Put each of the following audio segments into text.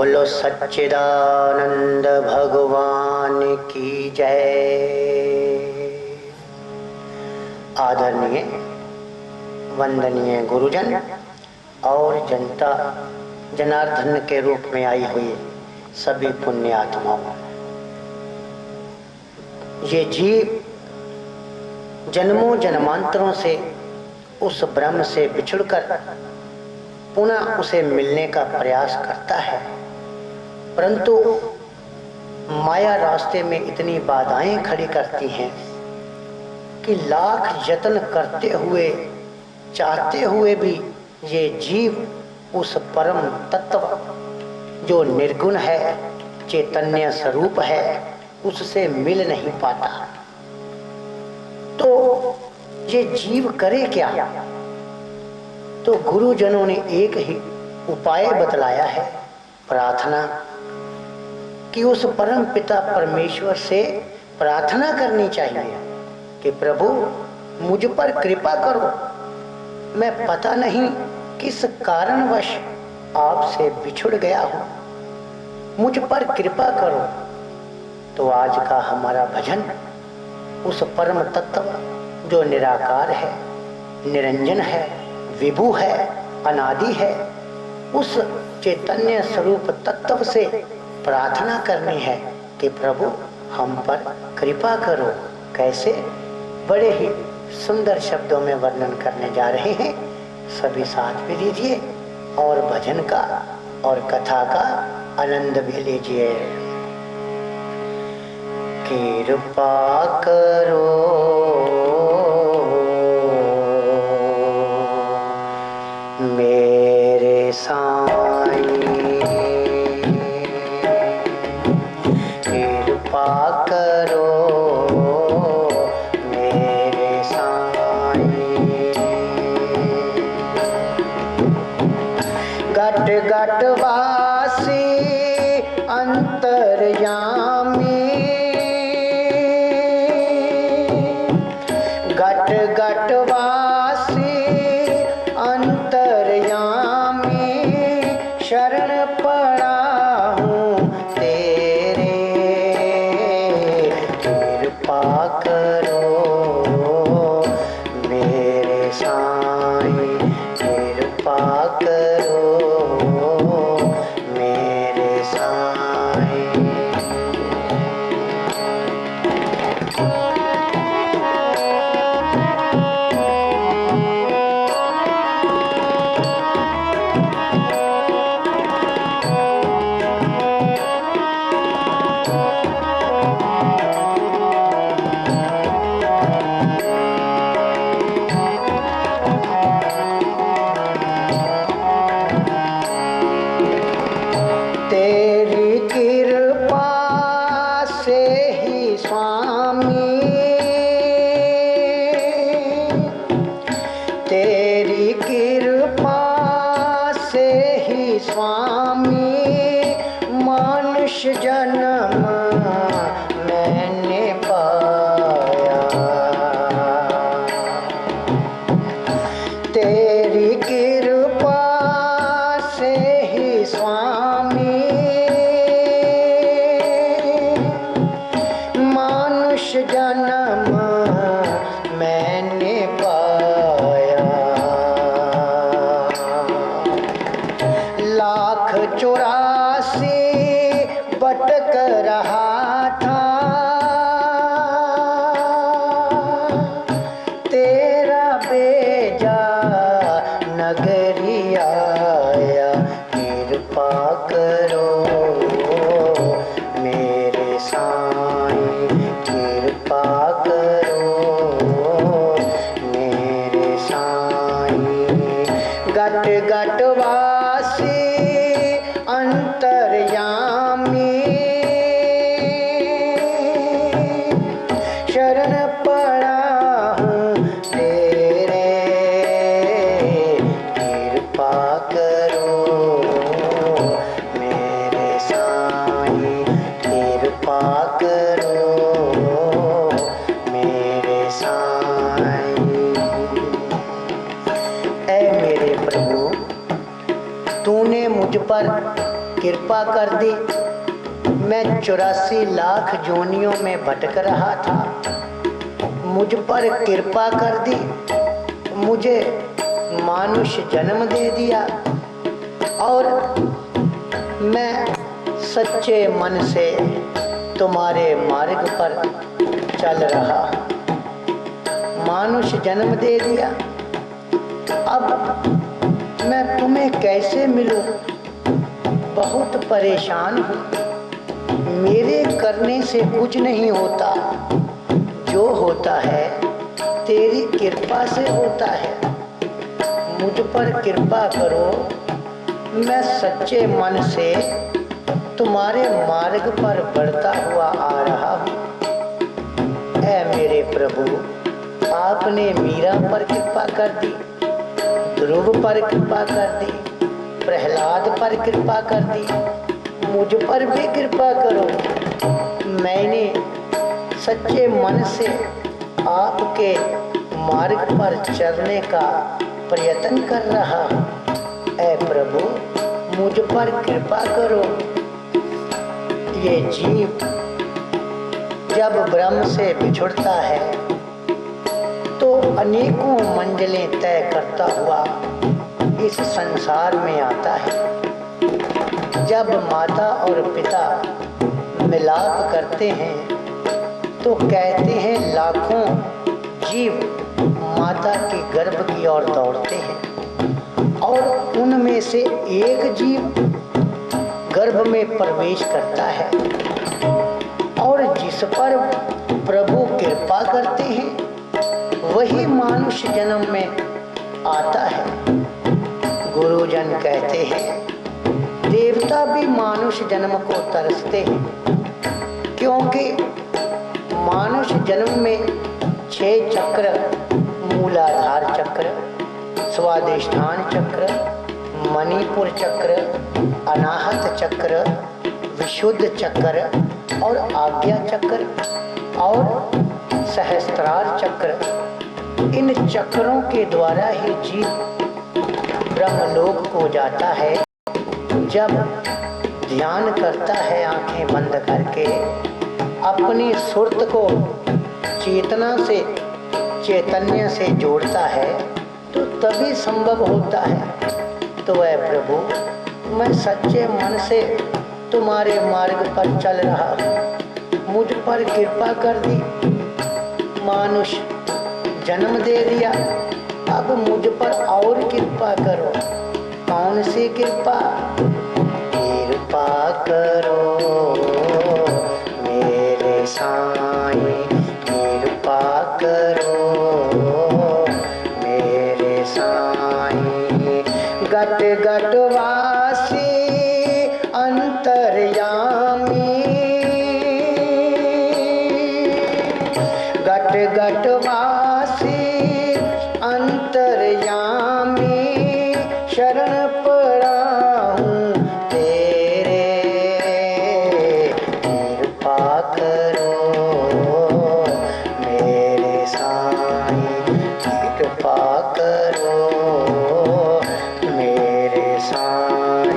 बोलो सच्चिदानंद भगवान की जय। आदरणीय वंदनीय गुरुजन और जनता जनार्दन के रूप में आई हुई सभी पुण्य आत्माओं, ये जीव जन्मों जन्मांतरों से उस ब्रह्म से बिछुड़कर पुनः उसे मिलने का प्रयास करता है, परंतु माया रास्ते में इतनी बाधाएं खड़ी करती हैं कि लाख यत्न करते हुए चाहते हुए भी ये जीव उस परम तत्व जो निर्गुण है, चैतन्य स्वरूप है, उससे मिल नहीं पाता। तो ये जीव करे क्या? तो गुरुजनों ने एक ही उपाय बतलाया है, प्रार्थना, कि उस परम पिता परमेश्वर से प्रार्थना करनी चाहिए कि प्रभु मुझ पर कृपा करो, मैं पता नहीं किस कारणवश आपसे बिछुड़ गया हूं, मुझ पर कृपा करो। तो आज का हमारा भजन उस परम तत्व जो निराकार है, निरंजन है, विभु है, अनादि है, उस चैतन्य स्वरूप तत्व से प्रार्थना करनी है कि प्रभु हम पर कृपा करो। कैसे? बड़े ही सुंदर शब्दों में वर्णन करने जा रहे हैं, सभी साथ भी लीजिए और भजन का और कथा का आनंद भी लीजिए। कृपा करो मेरे साईं, कृपा करो मेरे साईं। घट घट वासी अंतर्यामी, घट घट वासी अंतर्यामी, शरण पड़ा हूँ तेरे, कृपा करो मेरे साईं, कृपा करो मेरे साईं। तेरी कृपा से ही स्वामी, तेरी कृपा से ही स्वामी, मनुष्य जन्म मैंने पाया। तेरी कृपा से ही स्वामी, मनुष्य जन्म मैंने पाया। लाख 84 भटक रहा था, तेरा बेजा नगरी आया। कृपा करो मेरे साईं, कृपा करो मेरे साईं। घट घट वासी अंतर्यामी, शरण पड़ा हूँ तेरे, कृपा करो मेरे साईं, कृपा करो मेरे साईं। ऐ मेरे प्रभु, तूने मुझ पर कृपा कर दी। मैं 84 लाख जोनियों में भटक रहा था, मुझ पर कृपा कर दी, मुझे मानुष जन्म दे दिया और मैं सच्चे मन से तुम्हारे मार्ग पर चल रहा। मानुष जन्म दे दिया, अब मैं तुम्हें कैसे मिलूं? बहुत परेशान हूँ। मेरे करने से कुछ नहीं होता, जो होता है तेरी कृपा से होता है। मुझ पर कृपा करो, मैं सच्चे मन से तुम्हारे मार्ग पर बढ़ता हुआ आ रहा हूँ। ऐ मेरे प्रभु, आपने मीरा पर कृपा कर दी, ध्रुव पर कृपा कर दी, प्रहलाद पर कृपा कर दी, मुझ पर भी कृपा करो। मैंने सच्चे मन से आपके मार्ग पर चलने का प्रयत्न कर रहा हूँ। ऐ प्रभु, मुझ पर कृपा करो। ये जीव जब ब्रह्म से बिछुड़ता है तो अनेकों मंजिलें तय करता हुआ इस संसार में आता है। जब माता और पिता मिलाप करते हैं तो कहते हैं लाखों जीव माता के गर्भ की ओर दौड़ते हैं और उनमें से एक जीव गर्भ में प्रवेश करता है और जिस पर प्रभु कृपा करते हैं वही मानुष जन्म में आता है। गुरुजन कहते हैं देवता भी मानुष जन्म को तरसते हैं, क्योंकि मानुष जन्म में 6 चक्र, मूलाधार चक्र, स्वादिष्ठान चक्र, मणिपुर चक्र, अनाहत चक्र, विशुद्ध चक्र और आज्ञा चक्र और सहस्त्रार चक्र, इन चक्रों के द्वारा ही जीव ब्रह्मलोक को जाता है। जब ध्यान करता है आंखें बंद करके, अपनी सुरत को चेतना से, चैतन्य से जोड़ता है तो तभी संभव होता है। तो ऐ प्रभु, मैं सच्चे मन से तुम्हारे मार्ग पर चल रहा हूँ, मुझ पर कृपा कर दी, मानुष जन्म दे दिया, अब मुझ पर और कृपा करो। कौन सी कृपा? कृपा करो मेरे साईं, कृपा करो मेरे साईं। गट गट वासी अंतर्यामी, गट गट वासी अंतर्यामी, शरण पड़ा हूँ तेरे, कृपा करो मेरे साईं, कृपा करो मेरे साईं।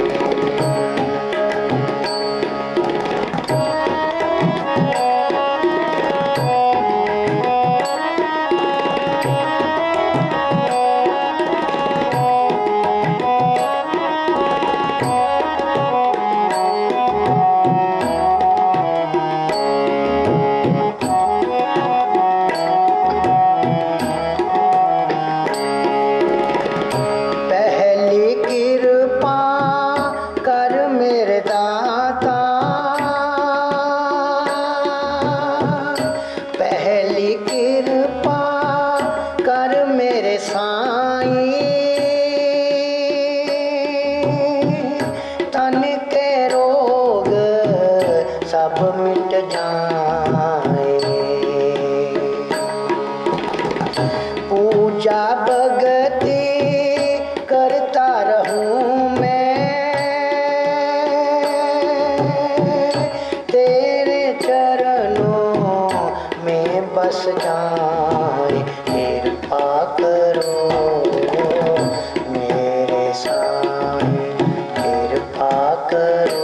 पूजा भगति करता रहूं मैं, तेरे चरणों में बस जाए, कृपा करो मेरे साईं, कृपा करो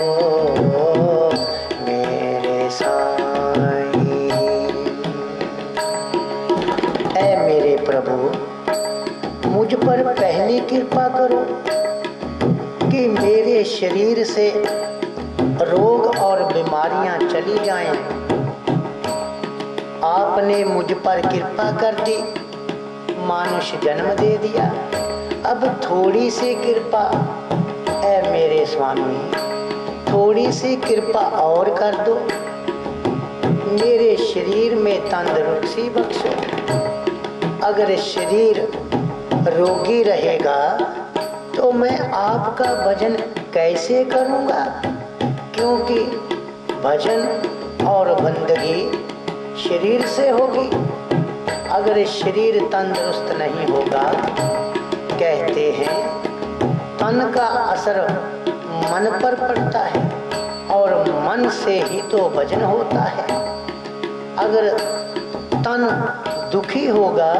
मुझ पर पहली कृपा करो कि मेरे शरीर से रोग और बीमारियां चली जाएं। आपने मुझ पर कृपा कर दी, मानुष जन्म दे दिया। अब थोड़ी सी कृपा ऐ मेरे स्वामी, थोड़ी सी कृपा और कर दो, मेरे शरीर में तंदुरुस्ती बख्शो। अगर शरीर रोगी रहेगा तो मैं आपका भजन कैसे करूँगा, क्योंकि भजन और बंदगी शरीर से होगी। अगर शरीर तंदुरुस्त नहीं होगा, कहते हैं तन का असर मन पर पड़ता है और मन से ही तो भजन होता है। अगर तन दुखी होगा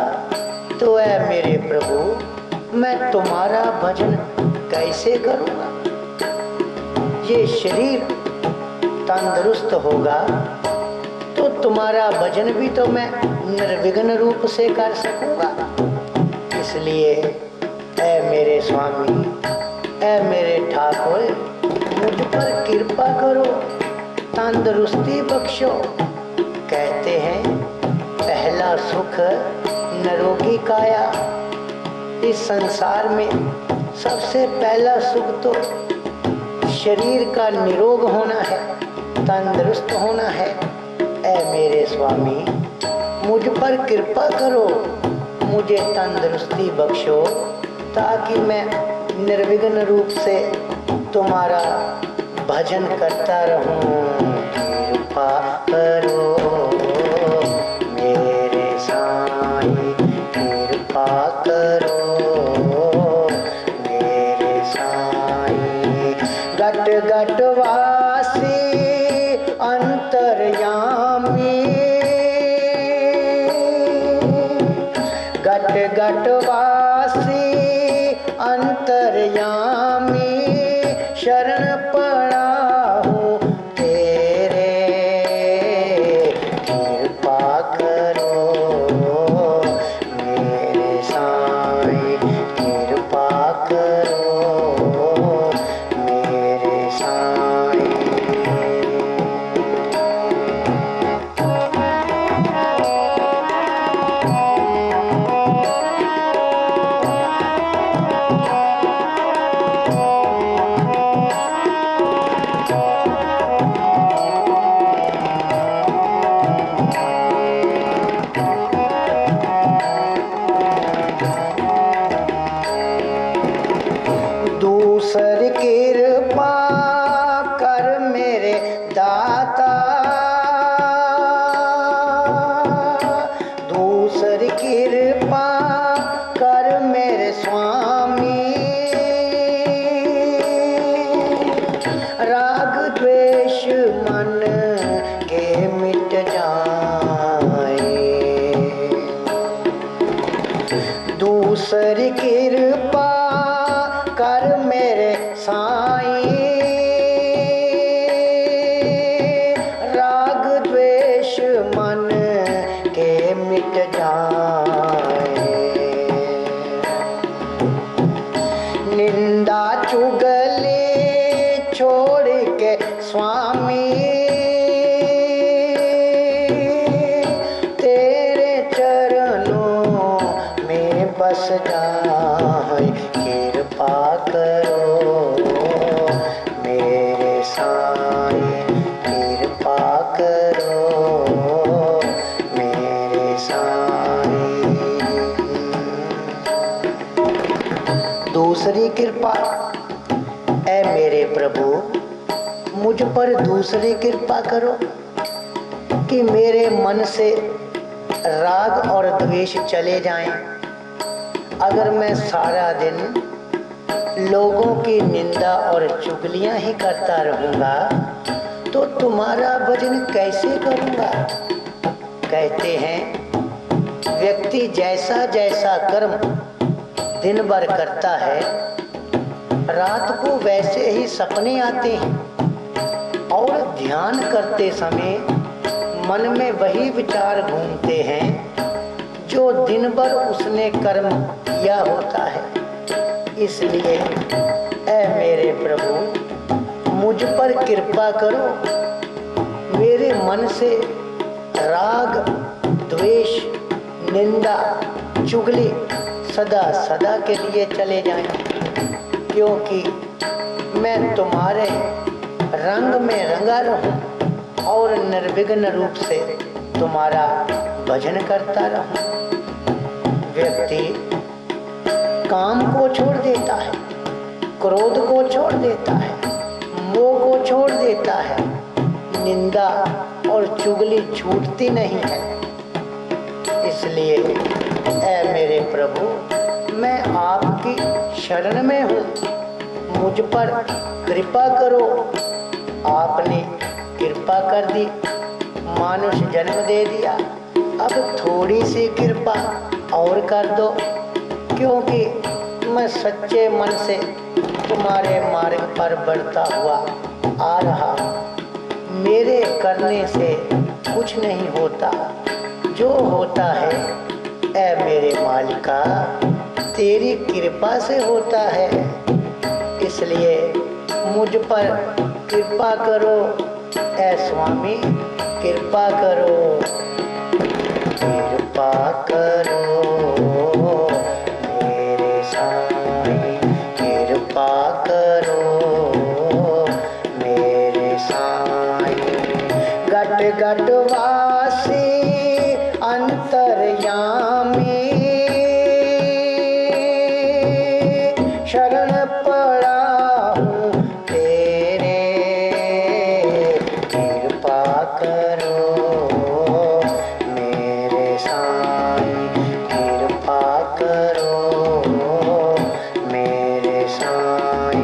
तो ऐ मेरे प्रभु मैं तुम्हारा भजन कैसे करूँगा। ये शरीर तंदुरुस्त होगा तो तुम्हारा भजन भी तो मैं निर्विघ्न रूप से कर सकूंगा। इसलिए ऐ मेरे स्वामी, ऐ मेरे ठाकुर, मुझ पर कृपा करो, तंदुरुस्ती बख्शो। कहते हैं पहला सुख निरोगी काया। इस संसार में सबसे पहला सुख तो शरीर का निरोग होना है, तंदुरुस्त होना है। ऐ मेरे स्वामी, मुझ पर कृपा करो, मुझे तंदुरुस्ती बख्शो, ताकि मैं निर्विघ्न रूप से तुम्हारा भजन करता रहूं। कृपा करो मेरे साईं, कृपा करो मेरे साईं। गट गट वासी अंतर्यामी, गट गट वासी अंतर्यामी, शरण पड़ा हूँ तेरे, कृपा करो मेरे साईं, कृपा करो मेरे साईं। दूसरी कृपा कर मेरे दाता, दूसरी कृपा कर मेरे स्वामी। राग द्वेष मन के मिट जाए, दूसरी कृपा कर मेरे साईं। राग द्वेष मन के मिट जाए, निंदा चुगली छोड़ के स्वामी, तेरे चरणों में बस जाए। कृपा करो मेरे साईं, कृपा करो मेरे साईं। दूसरी कृपा, ऐ मेरे प्रभु मुझ पर दूसरी कृपा करो कि मेरे मन से राग और द्वेष चले जाएं। अगर मैं सारा दिन लोगों की निंदा और चुगलियां ही करता रहूंगा तो तुम्हारा भजन कैसे करूंगा। कहते हैं व्यक्ति जैसा जैसा कर्म दिन भर करता है, रात को वैसे ही सपने आते हैं और ध्यान करते समय मन में वही विचार घूमते हैं जो दिन भर उसने कर्म किया होता है। इसलिए ऐ मेरे प्रभु मुझ पर कृपा करो, मेरे मन से राग द्वेष निंदा चुगली सदा सदा के लिए चले जाएं, क्योंकि मैं तुम्हारे रंग में रंगा रहूं और निर्विघ्न रूप से तुम्हारा भजन करता रहूं। व्यक्ति काम को छोड़ देता है, क्रोध को छोड़ देता है, मोह को छोड़ देता है, निंदा और चुगली छूटती नहीं है। इसलिए ऐ मेरे प्रभु मैं आपकी शरण में हूँ, मुझ पर कृपा करो। आपने कृपा कर दी, मानुष जन्म दे दिया, अब थोड़ी सी कृपा और कर दो, क्योंकि मैं सच्चे मन से तुम्हारे मार्ग पर बढ़ता हुआ आ रहा हूँ। मेरे करने से कुछ नहीं होता, जो होता है ऐ मेरे मालिका तेरी कृपा से होता है। इसलिए मुझ पर कृपा करो ऐ स्वामी, कृपा करो, कृपा करो मेरे साईं, कृपा करो मेरे साईं। गट गट वासी अंतर्यामी शरण पड़ा हूँ तेरे, कृपा करो मेरे साईं, कृपा करो मेरे साईं।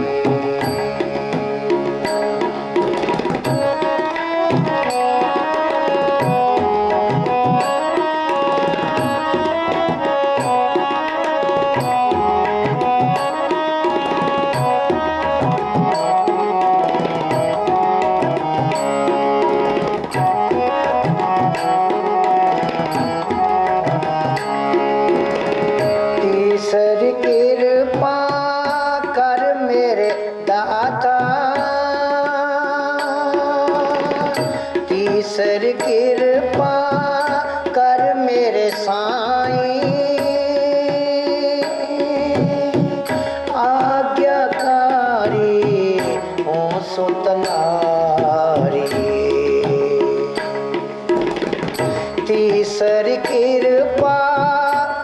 तीसरी कृपा कर मेरे दाता, तीसरी कृपा कर मेरे साईं। आज्ञाकारी हूँ सुतनारी, तीसरी कृपा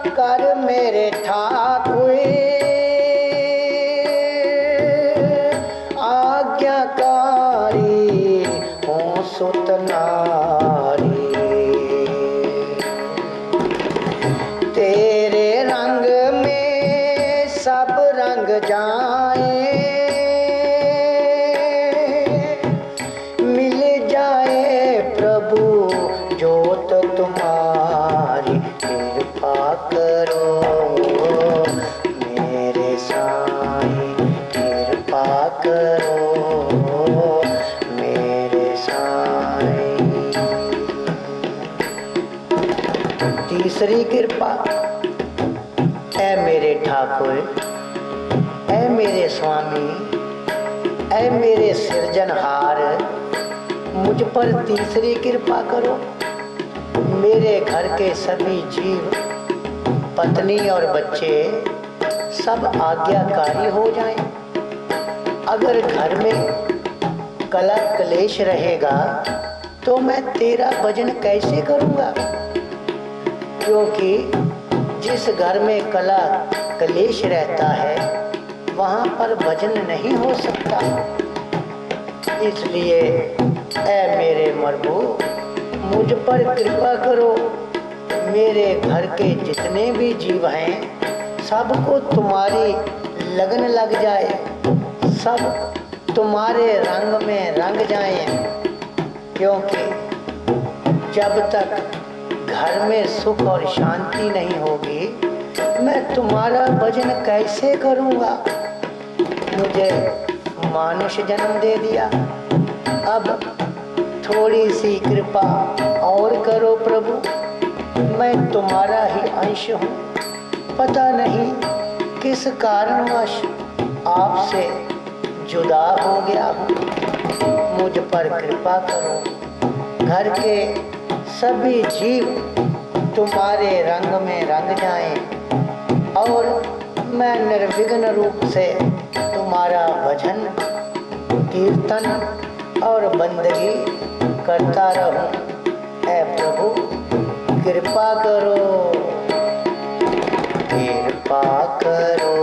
कर मेरे ठाकुर। आज्ञाकारी हूँ सुतनारी, तेरे रंग में सब रंग जाए, मिल जाए प्रभु जोत तुम्हारी। कृपा करो मेरे साईं, कृपा करो मेरे साईं। तीसरी कृपा ऐ मेरे ठाकुर, ऐ मेरे स्वामी, ऐ मेरे सृजनहार, मुझ पर तीसरी कृपा करो। मेरे घर के सभी जीव, पत्नी और बच्चे सब आज्ञाकारी हो जाएं। अगर घर में कला क्लेश रहेगा तो मैं तेरा भजन कैसे करूँगा, क्योंकि जिस घर में कला क्लेश रहता है वहाँ पर भजन नहीं हो सकता। इसलिए ऐ मेरे प्रभु मुझ पर कृपा करो, मेरे घर के जितने भी जीव हैं सबको तुम्हारी लगन लग जाए, सब तुम्हारे रंग में रंग जाएं, क्योंकि जब तक घर में सुख और शांति नहीं होगी मैं तुम्हारा भजन कैसे करूँगा। मुझे मानुष जन्म दे दिया, अब थोड़ी सी कृपा और करो प्रभु, मैं तुम्हारा ही अंश हूँ। पता नहीं किस कारणवश आपसे जुदा हो गया हूँ। मुझ पर कृपा करो, घर के सभी जीव तुम्हारे रंग में रंग जाएं और मैं निर्विघ्न रूप से तुम्हारा भजन कीर्तन और बंदगी करता रहूं। ऐ प्रभु कृपा करो, कृपा करो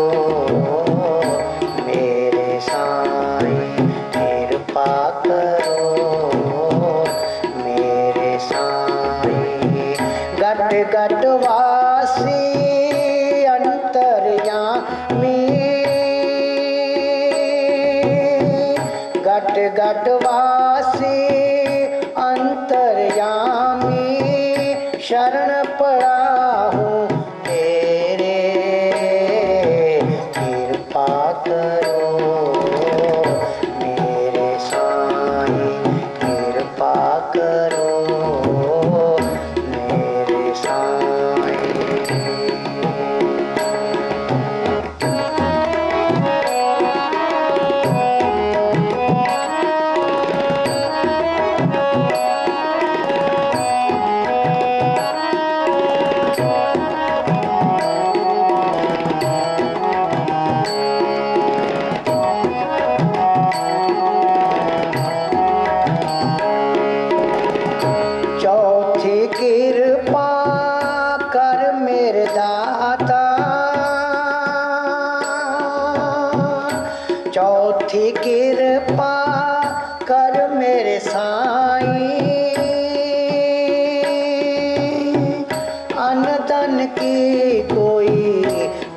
मेरे साईं, कृपा करो मेरे साईं। घट घट वासी अंतर्यामी, घट घट वासी अंतर्यामी, शरण पड़ा हूँ तेरे, कृपा करो मेरे साईं, कृपा करो मेरे साईं। चौथी कृपा कर मेरे दाता, चौथी कृपा कर मेरे साईं। अन्न धन की कोई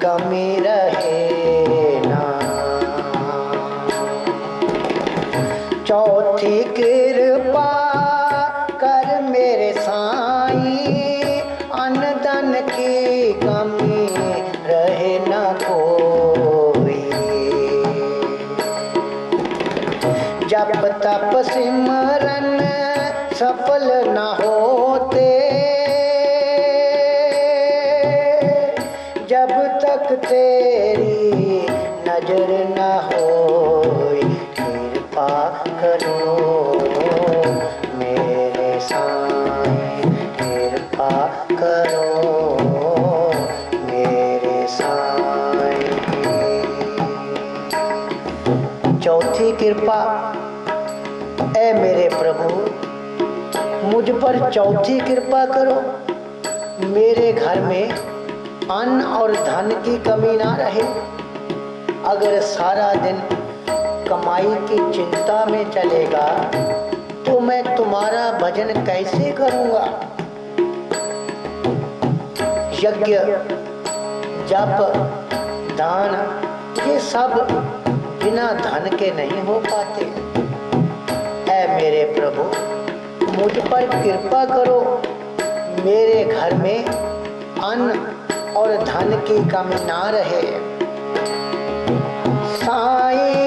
कमी रहे ना, चौथी कृपा कर मेरे साईं। अन्न धन की कमी रहे न कोई, जप तप सिमरन सफल न होते, जब तक तेरी नजर न होई। कृपा करो मेरे साईं, कृपा करो मेरे साईं। चौथी कृपा, ऐ मेरे प्रभु मुझ पर चौथी कृपा करो। मेरे घर में अन्न और धन की कमी ना रहे। अगर सारा दिन कमाई की चिंता में चलेगा तो मैं तुम्हारा भजन कैसे करूंगा। यज्ञ जप दान ये सब बिना धन के नहीं हो पाते। ऐ मेरे प्रभु मुझ पर कृपा करो, मेरे घर में अन्न और धन की कमी ना रहे। साईं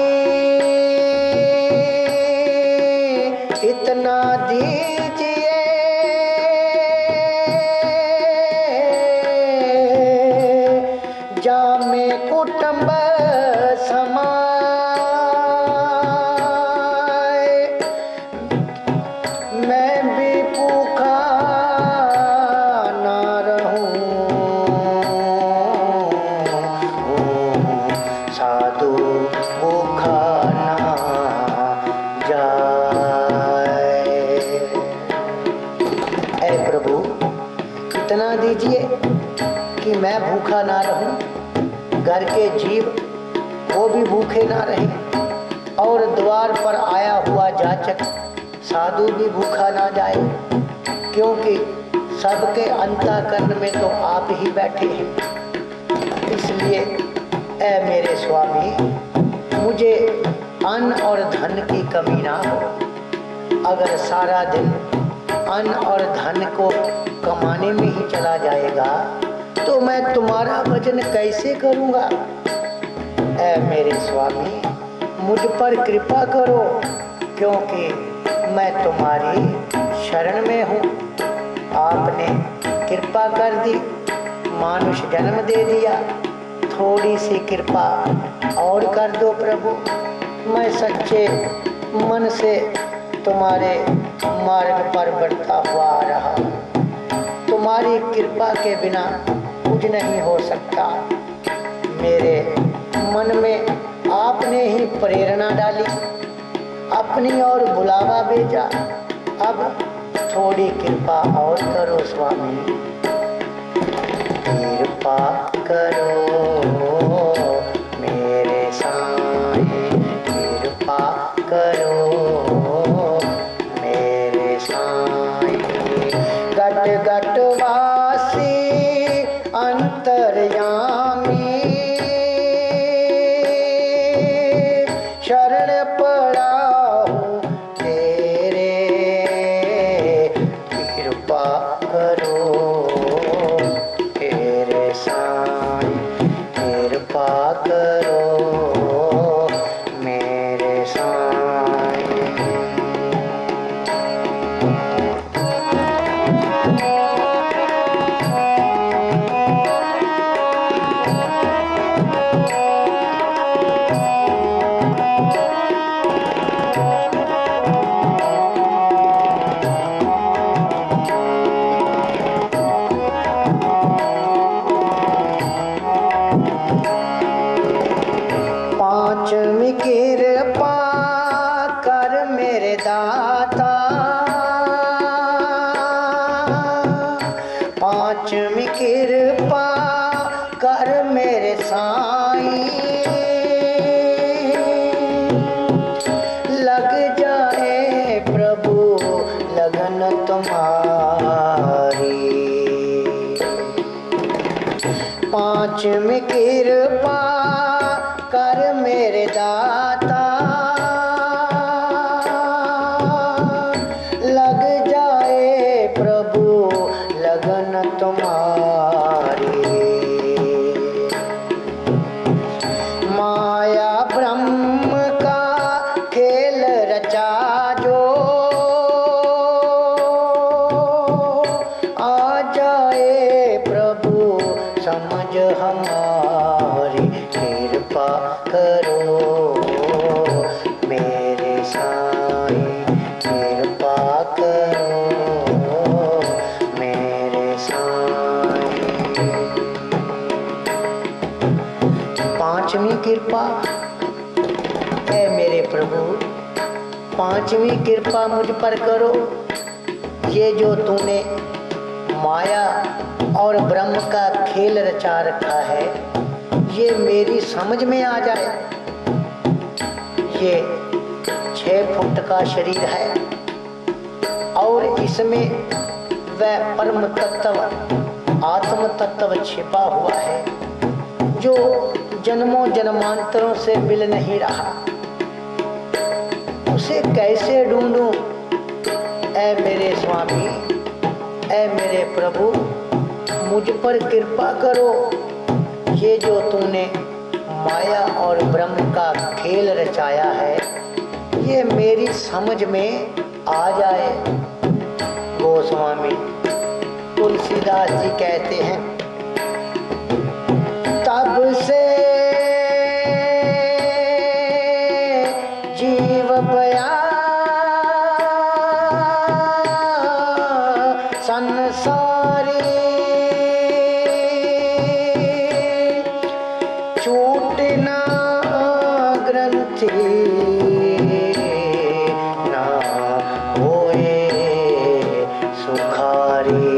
इतना दीजिए जामे कुटुंब समाए, मैं भी भूखा ना रहूं, साधु भूखा ना जाए। ऐ प्रभु इतना दीजिए कि मैं भूखा ना रहूं, घर के जीव वो भी भूखे ना रहे और द्वार पर आया हुआ जाचक साधु भी भूखा ना जाए, क्योंकि सबके अंतःकरण में तो आप ही बैठे हैं। इसलिए ऐ मेरे स्वामी मुझे अन्न और धन की कमी ना हो। अगर सारा दिन अन्न और धन को कमाने में ही चला जाएगा तो मैं तुम्हारा भजन कैसे करूंगा। ऐ मेरे स्वामी मुझ पर कृपा करो, क्योंकि मैं तुम्हारी शरण में हूँ। आपने कृपा कर दी, मानुष जन्म दे दिया, थोड़ी सी कृपा और कर दो प्रभु। मैं सच्चे मन से तुम्हारे मार्ग पर बढ़ता हुआ आ रहा हूँ। तुम्हारी कृपा के बिना कुछ नहीं हो सकता। मेरे मन में आपने ही प्रेरणा डाली, अपनी ओर बुलावा भेजा। अब थोड़ी कृपा और करो स्वामी, कृपा करो मेरे साईं, कृपा करो मेरे साईं। गट गट वासी अंतर्यामी, शरण पड़ा हूँ तेरे, कृपा करो मेरे साईं, कृपा करो मेरे साईं। पांचवी कृपा कर मेरे दाता, पांचवी कृपा कर मेरे साईं। लग जाए प्रभु लगन तुम्हारी, पांचवी कृपा कर मेरे दाता। लग जाए प्रभु लगन तुम्हारी, माया ब्रह्म का खेल रचा जो, आ जाए प्रभु समझ हमारी। कृपा करो मेरे साईं, कृपा करो मेरे साईं। पांचवी कृपा है मेरे प्रभु, पांचवी कृपा मुझ पर करो। ये जो तूने माया और ब्रह्म का खेल रचा रखा है, ये मेरी समझ में आ जाए। ये 6 फुट का शरीर है और इसमें वह परम तत्व आत्म तत्व छिपा हुआ है, जो जन्मों जन्मांतरों से मिल नहीं रहा। उसे कैसे ढूंढूं? ऐ मेरे स्वामी, ऐ मेरे प्रभु, मुझ पर कृपा करो। ये जो तूने माया और ब्रह्म का खेल रचाया है, ये मेरी समझ में आ जाए। गोस्वामी तुलसीदास जी कहते हैं, तब से जीव बया संसारी, छूटना ग्रंथि ना होए सुखारी।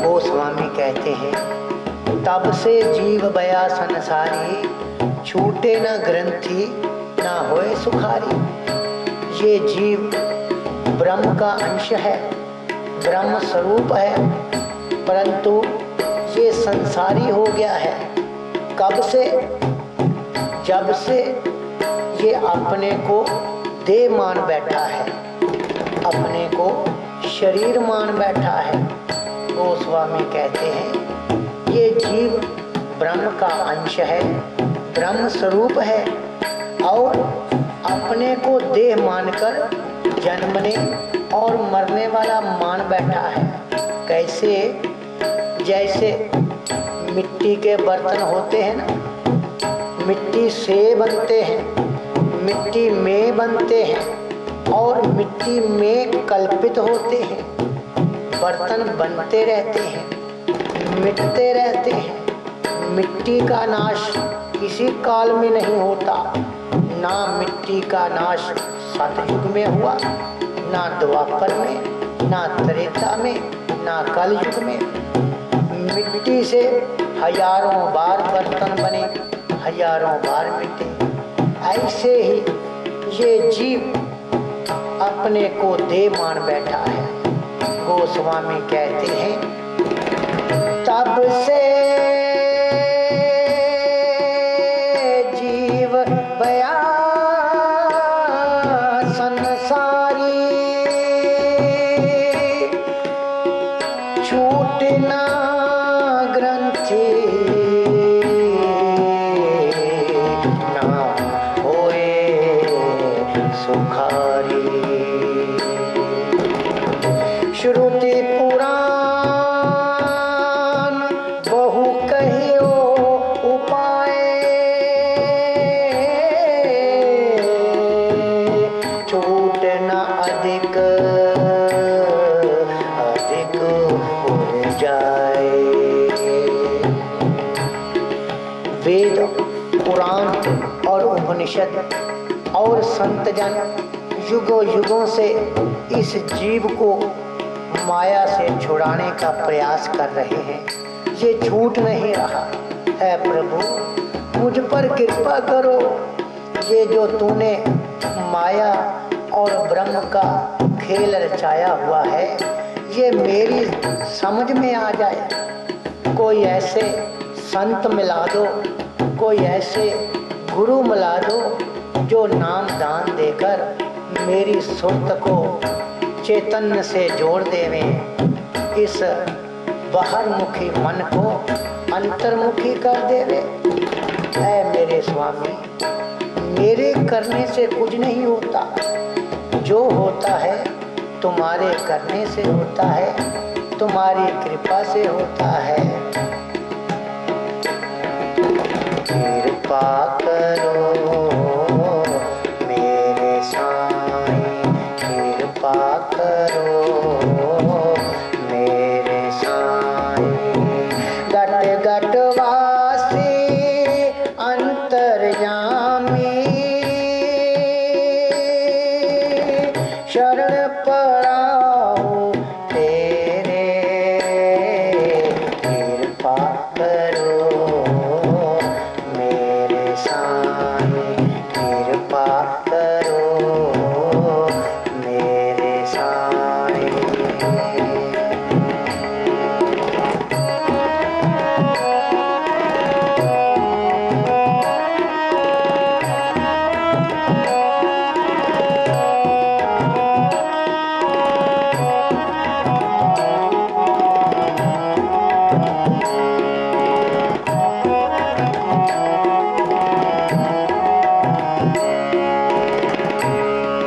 गोस्वामी कहते हैं, तब से जीव बया संसारी, छूटे न ग्रंथि ना होए सुखारी। ये जीव ब्रह्म का अंश है, ब्रह्म स्वरूप है, परंतु ये संसारी हो गया है। कब से? जब से ये अपने को देह मान बैठा है, अपने को शरीर मान बैठा है। गोस्वामी कहते हैं, ये जीव ब्रह्म का अंश है, ब्रह्म स्वरूप है और अपने को देह मानकर जन्मने और मरने वाला मान बैठा है। कैसे? जैसे मिट्टी के बर्तन होते हैं ना, मिट्टी से बनते हैं, मिट्टी में बनते हैं और मिट्टी में कल्पित होते हैं। बर्तन बनते रहते हैं, मिटते रहते हैं। मिट्टी का नाश किसी काल में नहीं होता। ना मिट्टी का नाश सतयुग में हुआ, ना द्वापर में, ना त्रेता में, ना कलयुग में। मिट्टी से हजारों बार बर्तन बने, हजारों बार मिटे। ऐसे ही ये जीव अपने को देह मान बैठा है। गोस्वामी कहते हैं, तब से जीव बया संसारी, छूटना ग्रंथि ना होए सुखारी। श्रुति पुराण बहु कहियो उपाय, छूट न अधिक अधिक हो जाए। वेद, पुराण और उपनिषद और संत जन युगों युगों से इस जीव को माया से छुड़ाने का प्रयास कर रहे हैं। ये छूट नहीं रहा है। प्रभु मुझ पर कृपा करो। ये जो तूने माया और ब्रह्म का खेल रचाया हुआ है, ये मेरी समझ में आ जाए। कोई ऐसे संत मिला दो, कोई ऐसे गुरु मिला दो जो नाम दान देकर मेरी सुरत को चैतन्य से जोड़ देवे, इस बाहरमुखी मन को अंतर्मुखी कर देवे। ऐ मेरे स्वामी, मेरे करने से कुछ नहीं होता। जो होता है तुम्हारे करने से होता है, तुम्हारी कृपा से होता है। कृपा करो मेरे साईं, कृपा करो मेरे साईं। गट गट वासी अंतर्यामी, शरण पड़ाऊं तेरे। कृपा करो मेरे साईं, कृपा करो मेरे साईं।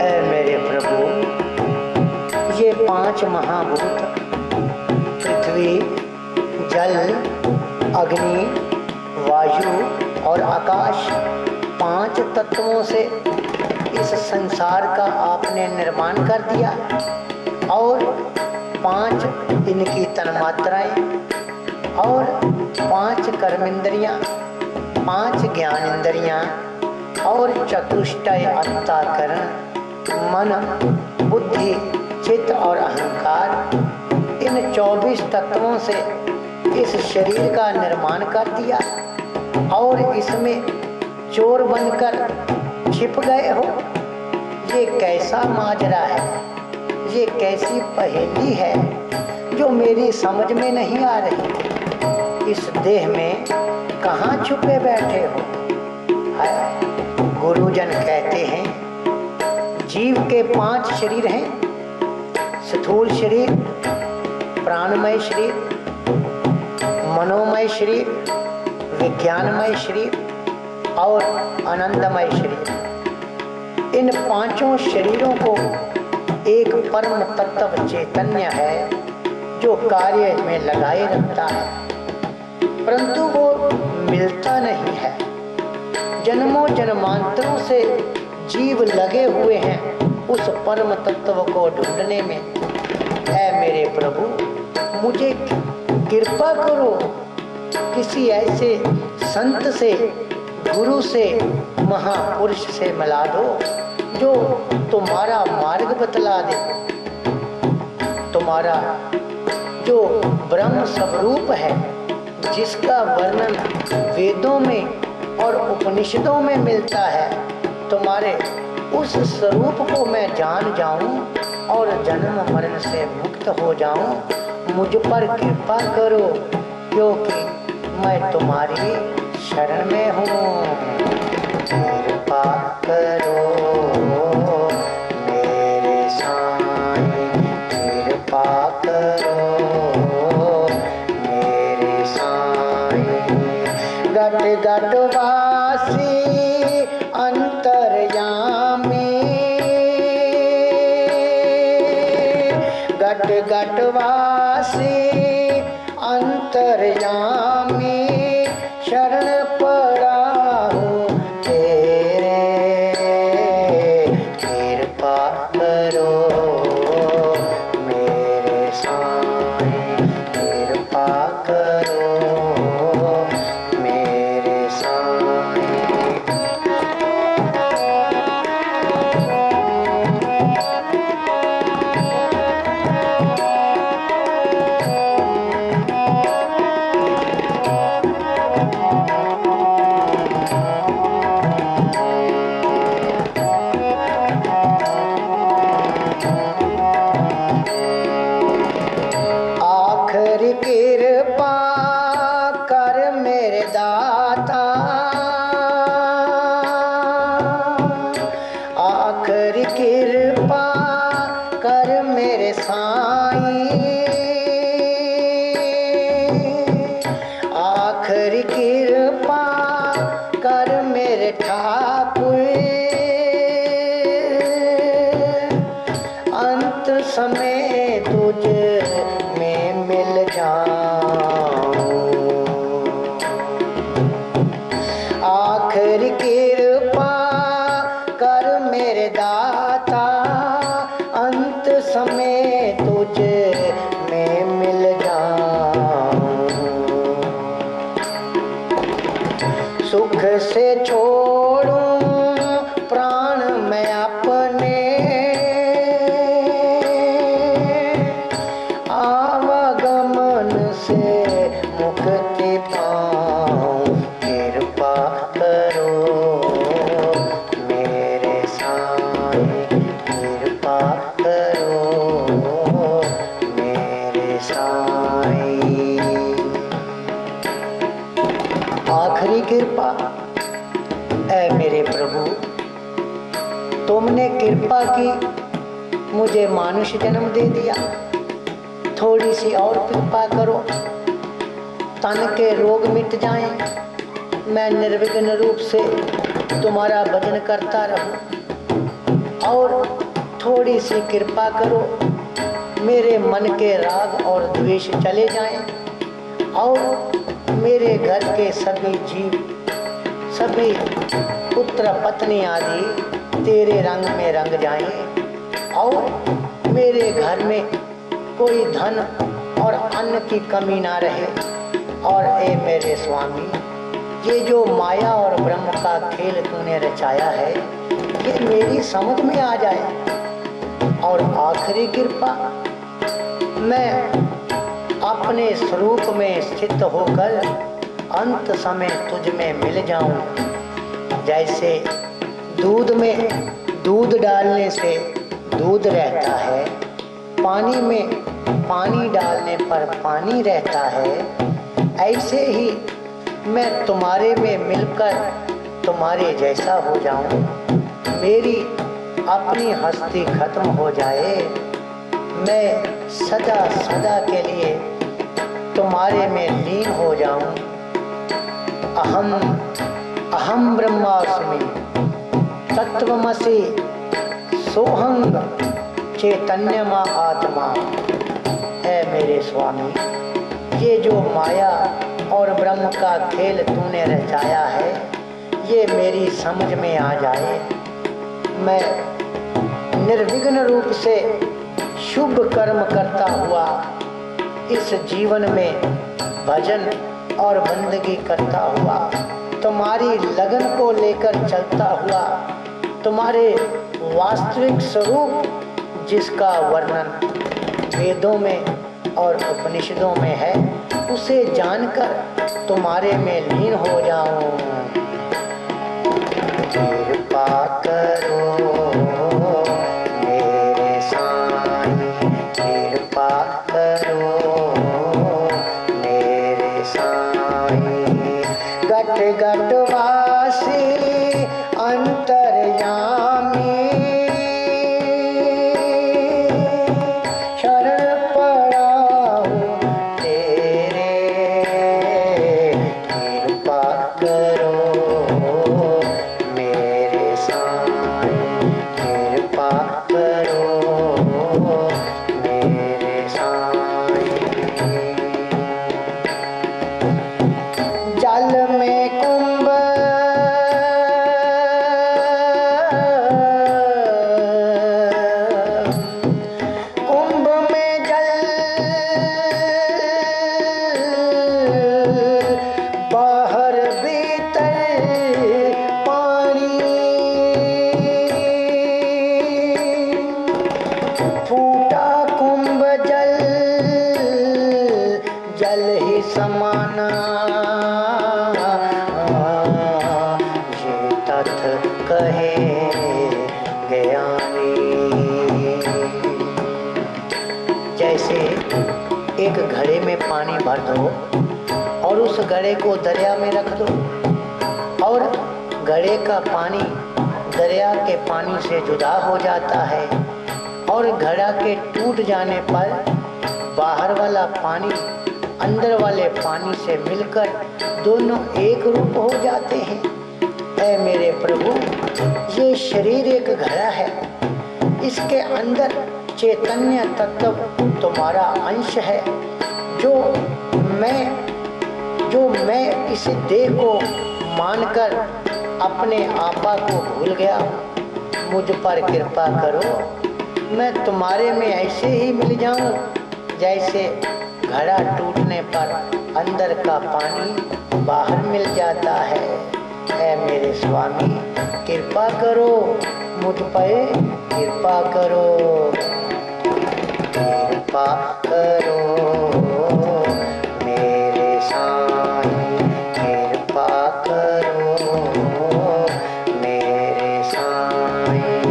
ऐ मेरे प्रभु, ये पांच महाभूत पृथ्वी, जल, अग्नि, वायु और आकाश, पांच तत्वों से इस संसार का आपने निर्माण कर दिया। और पांच इनकी तन्मात्राएं और पांच कर्मेंद्रियां, पांच ज्ञान इंद्रियां और चतुष्टय अंतःकरण, मन, बुद्धि, चित्त और अहंकार, इन 24 तत्वों से इस शरीर का निर्माण कर दिया। और इसमें चोर बनकर छिप गए हो। ये कैसा माजरा है, ये कैसी पहेली है जो मेरी समझ में नहीं आ रही। इस देह में कहाँ छुपे बैठे हो? है गुरुजन कहते हैं, जीव के 5 शरीर हैं। स्थूल शरीर, प्राणमय शरीर, मनोमय शरीर, विज्ञानमय शरीर और आनंदमय शरीर। इन 5 शरीरों को एक परम तत्व चैतन्य है जो कार्य में लगाए रखता है, परंतु वो मिलता नहीं है। जन्मों जन्मांतरों से जीव लगे हुए हैं उस परम तत्व को ढूंढने में। ऐ मेरे प्रभु, मुझे कृपा करो, किसी ऐसे संत से, गुरु से, महापुरुष से मिला दो जो तुम्हारा मार्ग बतला दे। तुम्हारा जो ब्रह्म स्वरूप है, जिसका वर्णन वेदों में और उपनिषदों में मिलता है, तुम्हारे उस स्वरूप को मैं जान जाऊं और जन्म मरण से मुक्त हो जाऊं। मुझ पर कृपा करो, क्योंकि मैं तुम्हारी शरण में हूँ। कृपा करो मेरे साईं, कृपा करो मेरे साईं। गट गट वासी अंतर्यामी, गट गट वासी अंतर्यामी, शरण पड़ा हूँ तेरे। कृपा करो मेरे साईं, कृपा करो मेरे साईं। कृपा कर मेरे दाता, आखिरी कृपा कर मेरे साईं, आखिरी कृपा कर मेरे ठाकुर। अंत समय तुझ में मिल जाऊं, आखिर कृपा कर मेरे दाता, अंत समय तुझ में मिल जाऊं। सुख से छोड़ूं प्राण मैं अपने, आवागमन से मुक्ति पाऊं। कृपा करो मेरे साईं, कृपा करो मेरे साईं। आखिरी कृपा, ऐ मेरे प्रभु, तुमने कृपा की, मुझे मानुष जन्म दे दिया। थोड़ी सी और कृपा करो, तन के रोग मिट जाएं, मैं निर्विघ्न रूप से तुम्हारा भजन करता रहूं। और थोड़ी सी कृपा करो, मेरे मन के राग और द्वेष चले जाएं, और मेरे घर के सभी जीव, सभी पुत्र पत्नी आदि तेरे रंग में रंग जाएं, और मेरे घर में कोई धन और अन्न की कमी ना रहे। और ए मेरे स्वामी, ये जो माया और ब्रह्म का खेल तूने रचाया है, ये मेरी समझ में आ जाए। और आखिरी कृपा, मैं अपने स्वरूप में स्थित होकर अंत समय तुझ में मिल जाऊं। जैसे दूध में दूध डालने से दूध रहता है, पानी में पानी डालने पर पानी रहता है, ऐसे ही मैं तुम्हारे में मिलकर तुम्हारे जैसा हो जाऊं। मेरी अपनी हस्ती खत्म हो जाए, मैं सदा सदा के लिए तुम्हारे में लीन हो जाऊं। अहम अहम ब्रह्मास्मि तत्वमसि सोहं चैतन्य माँ आत्मा। है मेरे स्वामी, ये जो माया और ब्रह्म का खेल तूने रचाया है, ये मेरी समझ में आ जाए, मैं निर्विघ्न रूप से शुभ कर्म करता हुआ इस जीवन में भजन और बंदगी करता हुआ, तुम्हारी लगन को लेकर चलता हुआ, तुम्हारे वास्तविक स्वरूप जिसका वर्णन वेदों में और उपनिषदों में है, उसे जानकर तुम्हारे में लीन हो जाऊं। कृपा करो मेरे साईं, कृपा करो मेरे साईं। गट गट वासी अंतर्यामी, शरण पड़ा हूँ तेरे, कृपा करो मेरे साईं, कृपा करो मेरे साईं। जल में कुंभ कुंभ में जल, बाहर भीतर पानी, फूटा कुंभ जल, जल ही समाना, ये तथ्य कहे ज्ञानी। जैसे एक घड़े में पानी भर दो और उस घड़े को दरिया में रख दो, और घड़े का पानी दरिया के पानी से जुदा हो जाता है, और घड़ा के टूट जाने पर बाहर वाला पानी अंदर वाले पानी से मिलकर दोनों एक रूप हो जाते हैं। ऐ मेरे प्रभु, ये शरीर एक घड़ा है, इसके अंदर चैतन्य तत्व तुम्हारा अंश है। जो मैं इस देह को मानकर अपने आपा को भूल गया, मुझ पर कृपा करो, मैं तुम्हारे में ऐसे ही मिल जाऊं जैसे घड़ा टूटने पर अंदर का पानी बाहर मिल जाता है। ऐ मेरे स्वामी, कृपा करो मुझ पर, कृपा करो, कृपा करो मेरे साईं, कृपा करो मेरे साईं।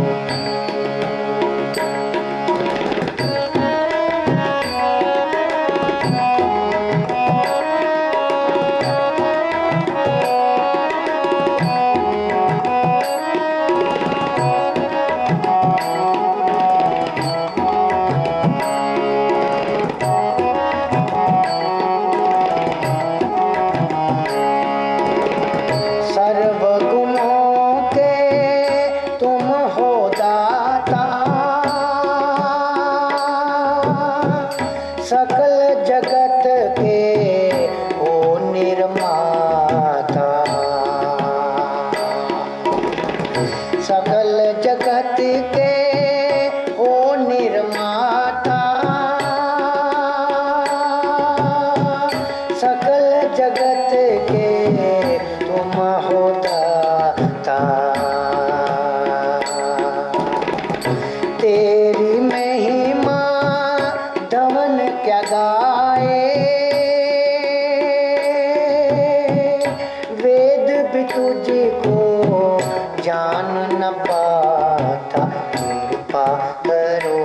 सकल जगत के ओ निर्माता, सकल जगत के ओ निर्माता, सकल जगत के तुम हो दाता। तेरी महिमा धवन क्या गाए, वेद भी तुझको जान न पाता। कृपा करो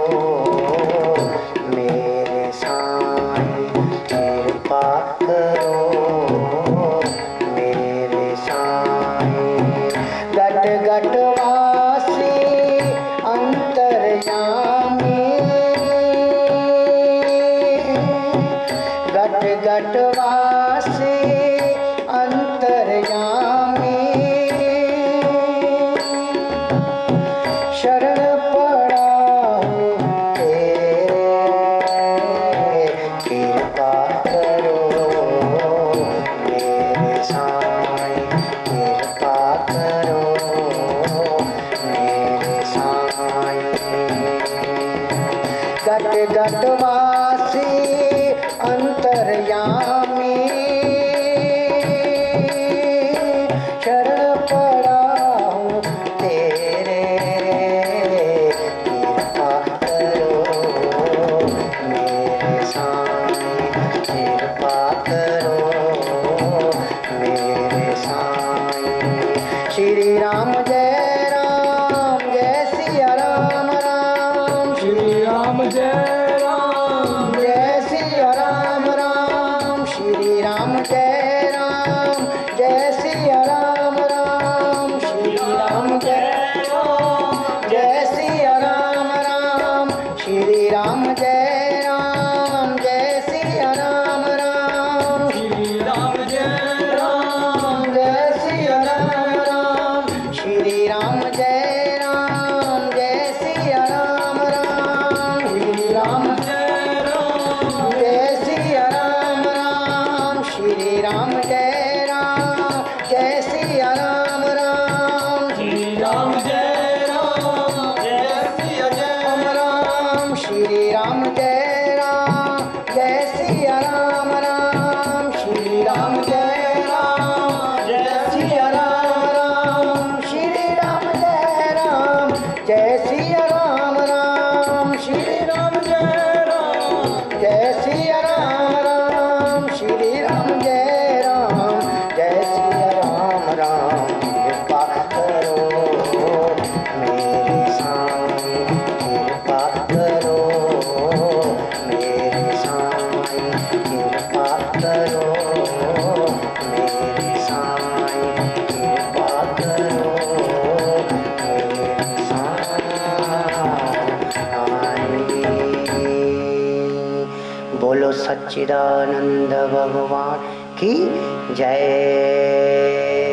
मेरे साईं, कृपा करो मेरे साईं। गट गट वासी अंतर्यामी, गट गट वासी अंतर्यामी, शरण जगतवासी अंतर्यामी शरण पड़ा हूँ तेरे, कृपा करो मेरे साईं, कृपा करो मेरे साईं। श्री राम जय राम जय सिया राम राम, श्री राम जय राम जय सिया राम राम, श्री राम जय राम जय सिया राम राम, श्री राम जय राम जय सिया राम राम, श्री राम जय राम जय सिया राम राम, श्री राम जय राम जय सिया राम राम, श्री राम जय राम जय सिया राम राम, श्री राम जय राम जय सिया राम राम, श्री राम जय राम जय सिया राम राम, श्री राम जय राम जय सिया राम राम, श्री राम जय राम जय सिया राम राम, श्री राम जय राम जय सिया राम राम, श्री राम जय राम जय सिया राम राम, श्री राम जय राम जय सिया राम राम, श्री राम जय राम जय सिया राम राम। कृपा करो मेरे साईं, कृपा करो मेरे साईं, कृपा करो मेरे साईं, कृपा करो मेरे साईं। बोलो सच्चिदानंद भगवान की जय।